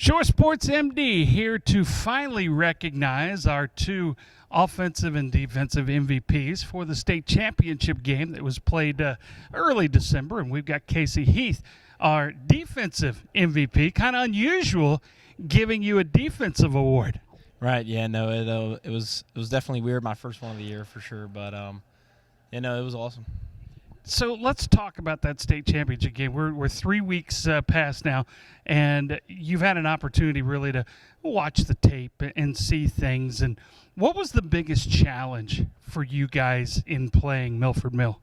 Shore Sports MD here to finally recognize our two offensive and defensive MVPs for the state championship game that was played early December. And we've got Kasey Heath, our defensive MVP. Kind of unusual giving you a defensive award. Right, yeah, no, it was definitely weird, my first one of the year for sure, but it was awesome. So let's talk about that state championship game. We're 3 weeks past now, and you've had an opportunity really to watch the tape and see things. And what was the biggest challenge for you guys in playing Milford Mill?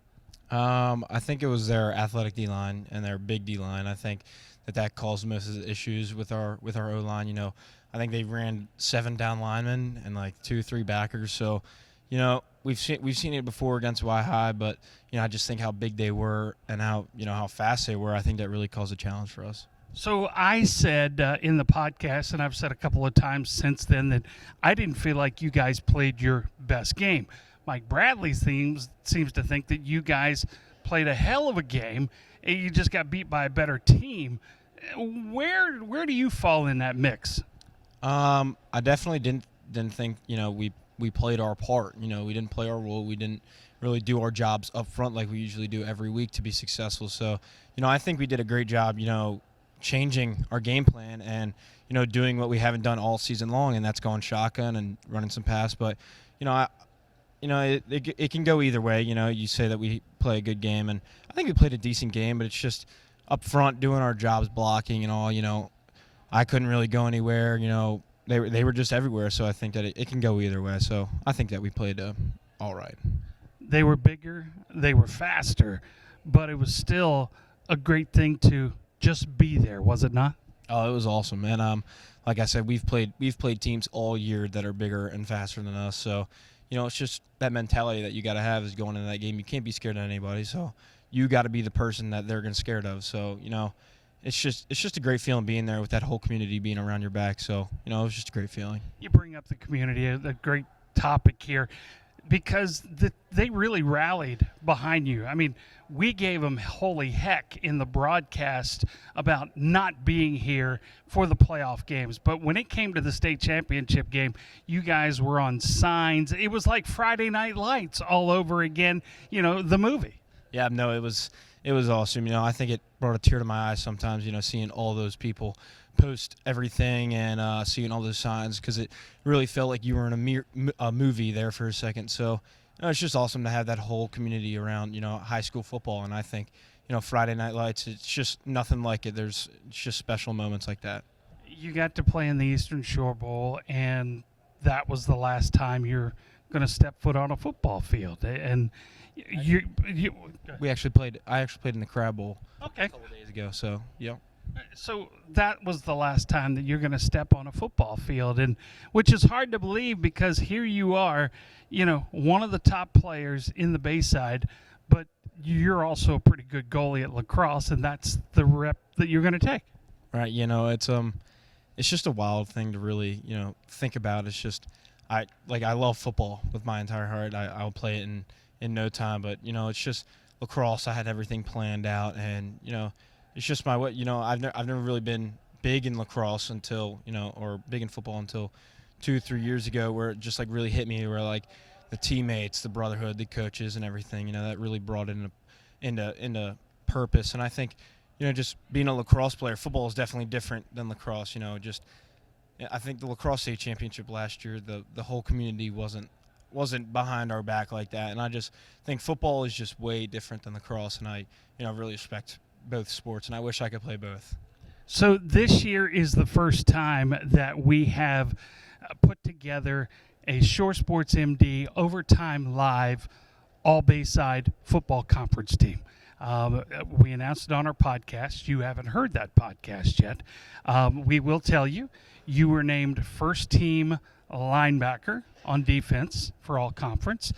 I think it was their athletic D-line and their big D-line. I think that caused most of the issues with our O-line. You know, I think they ran 7 down linemen and like 2-3 backers. So, you know, we've seen it before against Y-High, but you know, I just think how big they were and how fast they were. I think that really caused a challenge for us. So I said in the podcast, and I've said a couple of times since then, that I didn't feel like you guys played your best game. Mike Bradley seems to think that you guys played a hell of a game, and you just got beat by a better team. Where do you fall in that mix? I definitely didn't think we played our part. You know, we didn't play our role. We didn't really do our jobs up front like we usually do every week to be successful. So, you know, I think we did a great job, changing our game plan and, doing what we haven't done all season long, and that's going shotgun and running some pass. But, it can go either way. You say that we play a good game, and I think we played a decent game, but it's just up front doing our jobs, blocking and all. I couldn't really go anywhere. They were just everywhere, so I think that it can go either way. So I think that we played all right. They were bigger, they were faster, but it was still a great thing to just be there, was it not? Oh, it was awesome, and like I said, we've played teams all year that are bigger and faster than us. So, it's just that mentality that you got to have is going into that game. You can't be scared of anybody, so you got to be the person that they're scared of. So, it's just a great feeling being there with that whole community being around your back. So, it was just a great feeling. You bring up the community, a great topic here, because they really rallied behind you. I mean, we gave them holy heck in the broadcast about not being here for the playoff games. But when it came to the state championship game, you guys were on signs. It was like Friday Night Lights all over again, the movie. Yeah, no, it was awesome. I think it brought a tear to my eyes sometimes, seeing all those people post everything and seeing all those signs, because it really felt like you were in a movie there for a second. So it's just awesome to have that whole community around, high school football. And I think, Friday Night Lights, it's just nothing like it. It's just special moments like that. You got to play in the Eastern Shore Bowl, and that was the last time you're going to step foot on a football field. And I actually played in the Crab Bowl a couple of days ago. So, yeah. So that was the last time that you're going to step on a football field, and which is hard to believe, because here you are, one of the top players in the Bayside, but you're also a pretty good goalie at lacrosse, and that's the rep that you're going to take. Right. It's just a wild thing to really, think about. It's just I love football with my entire heart. I'll play it in no time, but it's just lacrosse. I had everything planned out, and it's just my way. I've never really been big in lacrosse until or big in football until 2-3 years ago, where it just really hit me, where the teammates, the brotherhood, the coaches, and everything. That really brought it into purpose. And I think just being a lacrosse player, football is definitely different than lacrosse. I think the lacrosse state championship last year, the whole community wasn't behind our back like that, and I just think football is just way different than lacrosse, and I really respect both sports, and I wish I could play both. So this year is the first time that we have put together a Shore Sports MD Overtime Live All Bayside Football Conference team. We announced it on our podcast. You haven't heard that podcast yet. We will tell you, you were named first team linebacker on defense for all conference.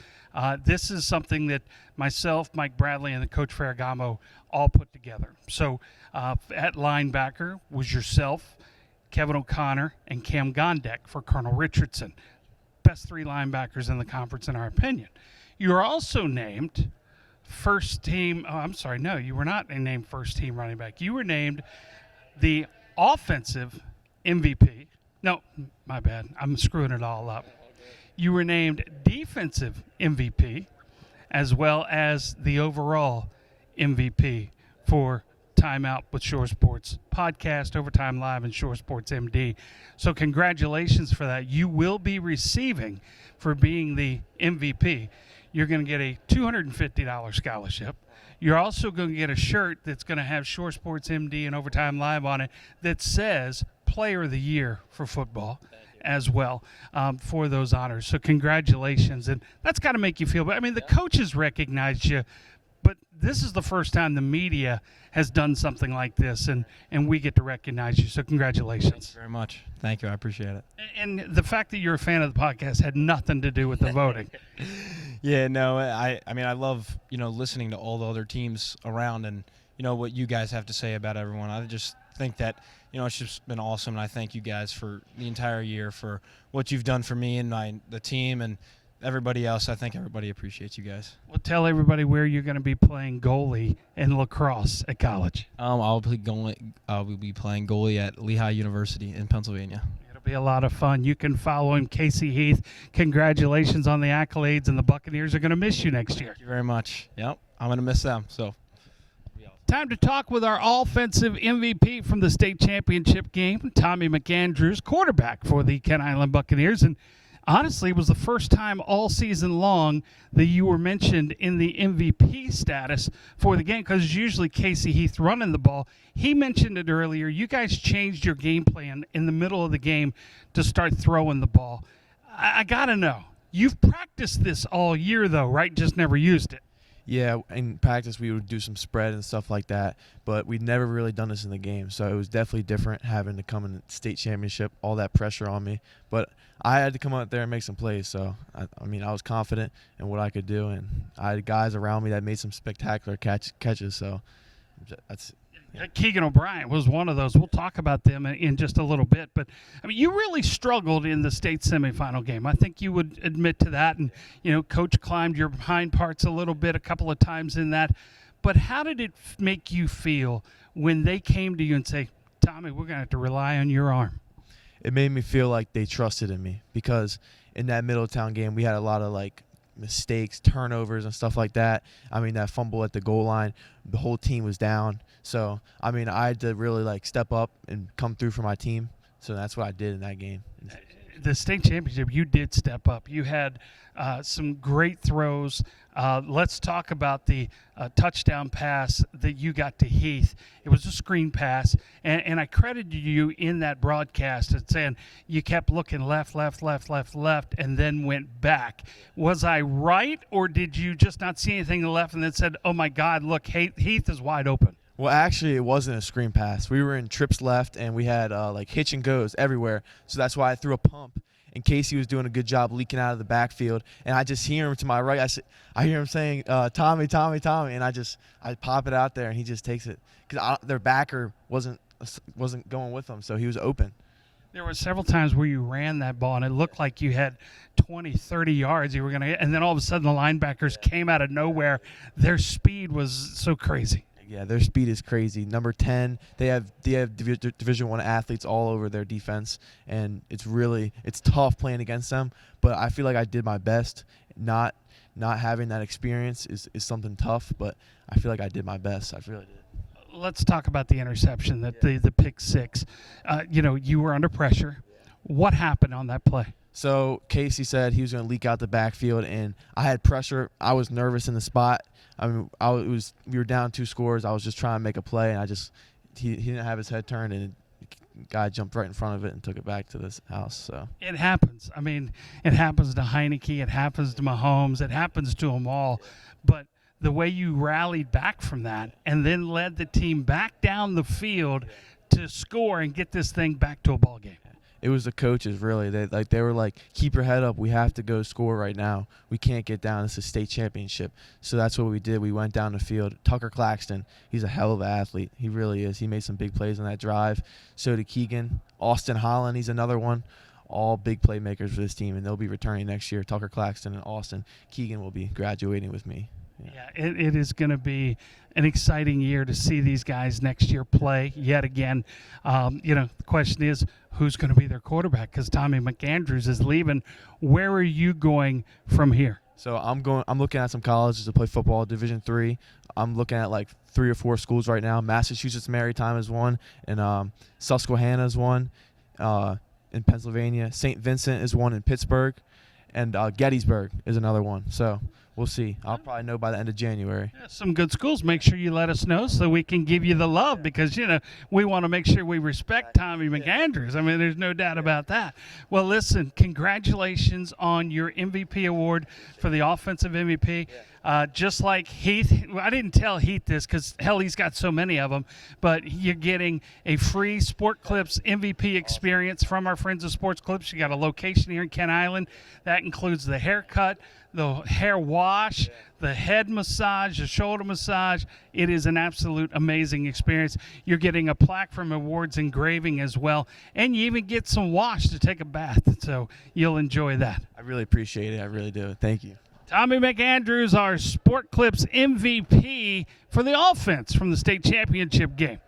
This is something that myself, Mike Bradley, and the Coach Ferragamo all put together. So at linebacker was yourself, Kevin O'Connor, and Cam Gondek for Colonel Richardson. Best 3 linebackers in the conference, in our opinion. You were also named first team. Oh, I'm sorry. No, you were not named first team running back. You were named the offensive MVP. No, my bad. I'm screwing it all up. You were named defensive MVP as well as the overall MVP for Time Out with Shore Sports podcast, Overtime Live, and Shore Sports MD. So congratulations for that. You will be receiving, for being the MVP, you're going to get a $250 scholarship. You're also going to get a shirt that's going to have Shore Sports MD and Overtime Live on it that says Player of the Year for football as well, for those honors. So congratulations. And that's got to make you feel better. I mean, the coaches recognized you, but this is the first time the media has done something like this, and we get to recognize you. So congratulations. Thank you very much. Thank you. I appreciate it. And the fact that you're a fan of the podcast had nothing to do with the voting. Yeah, no, I mean, I love, listening to all the other teams around and, what you guys have to say about everyone. I just think that, it's just been awesome, and I thank you guys for the entire year for what you've done for me and the team and everybody else. I think everybody appreciates you guys. Well, tell everybody where you're going to be playing goalie in lacrosse at college. I'll be playing goalie at Lehigh University in Pennsylvania. It'll be a lot of fun. You can follow him, Kasey Heath. Congratulations on the accolades, and the Buccaneers are going to miss you next year. Thank you very much. Yep, I'm going to miss them. So, time to talk with our offensive MVP from the state championship game, Tommy McAndrews, quarterback for the Kent Island Buccaneers. And honestly, it was the first time all season long that you were mentioned in the MVP status for the game, because usually Kasey Heath running the ball. He mentioned it earlier. You guys changed your game plan in the middle of the game to start throwing the ball. I got to know. You've practiced this all year, though, right? Just never used it. Yeah, in practice we would do some spread and stuff like that, but we'd never really done this in the game, so it was definitely different having to come in the state championship, all that pressure on me. But I had to come out there and make some plays, so I was confident in what I could do, and I had guys around me that made some spectacular catches, so that's. Yeah. Keegan O'Brien was one of those. We'll talk about them in just a little bit. But, you really struggled in the state semifinal game. I think you would admit to that. And, Coach climbed your hind parts a little bit a couple of times in that. But how did it make you feel when they came to you and say, Tommy, we're going to have to rely on your arm? It made me feel like they trusted in me, because in that Middletown game we had a lot of, mistakes, turnovers, and stuff like that. That fumble at the goal line, the whole team was down. So, I had to really, step up and come through for my team. So that's what I did in that game. The state championship, you did step up. You had some great throws. Let's talk about the touchdown pass that you got to Heath. It was a screen pass, and I credited you in that broadcast at saying you kept looking left, and then went back. Was I right, or did you just not see anything to the left and then said, oh, my God, look, Heath is wide open? Well, actually, it wasn't a screen pass. We were in trips left, and we had hitch and goes everywhere. So that's why I threw a pump. And Kasey was doing a good job leaking out of the backfield. And I just hear him to my right. I hear him saying, Tommy, Tommy, Tommy. And I pop it out there, and he just takes it. Because their backer wasn't going with them, so he was open. There were several times where you ran that ball, and it looked like you had 20, 30 yards you were going to get. And then all of a sudden the linebackers came out of nowhere. Their speed was so crazy. Yeah, their speed is crazy. Number 10, they have Division I athletes all over their defense, and it's tough playing against them. But I feel like I did my best. Not having that experience is something tough, but I feel like I did my best. I really did. Let's talk about the interception, the pick six. You were under pressure. What happened on that play? So Kasey said he was going to leak out the backfield, and I had pressure. I was nervous in the spot. We were down 2 scores. I was just trying to make a play, and he didn't have his head turned, and the guy jumped right in front of it and took it back to this house. So it happens. It happens to Heineke. It happens to Mahomes. It happens to them all. But the way you rallied back from that and then led the team back down the field to score and get this thing back to a ball game. It was the coaches, really. They were like, keep your head up. We have to go score right now. We can't get down. It's a state championship. So that's what we did. We went down the field. Tucker Claxton, he's a hell of an athlete. He really is. He made some big plays on that drive. So did Keegan. Austin Holland, he's another one. All big playmakers for this team, and they'll be returning next year. Tucker Claxton and Austin. Keegan will be graduating with me. Yeah, it is going to be an exciting year to see these guys next year play yet again. The question is, who's going to be their quarterback? Because Tommy McAndrews is leaving. Where are you going from here? So I'm looking at some colleges to play football, Division III. I'm looking at like 3 or 4 schools right now. Massachusetts Maritime is one, and Susquehanna is one in Pennsylvania. St. Vincent is one in Pittsburgh, and Gettysburg is another one. So we'll see. I'll probably know by the end of January. Yeah, some good schools. Make sure you let us know so we can give you the love because, we want to make sure we respect Tommy McAndrews. I mean, there's no doubt about that. Well, listen, congratulations on your MVP award for the offensive MVP. Just like Heath, I didn't tell Heath this because, hell, he's got so many of them, but you're getting a free Sport Clips MVP experience from our friends of Sports Clips. You got a location here in Kent Island. That includes the haircut, the hair wash, the head massage, the shoulder massage. It is an absolute amazing experience. You're getting a plaque from Awards Engraving as well, and you even get some wash to take a bath, so you'll enjoy that. I really appreciate it. I really do. Thank you. Tommy McAndrews, our Sport Clips MVP for the offense from the state championship game.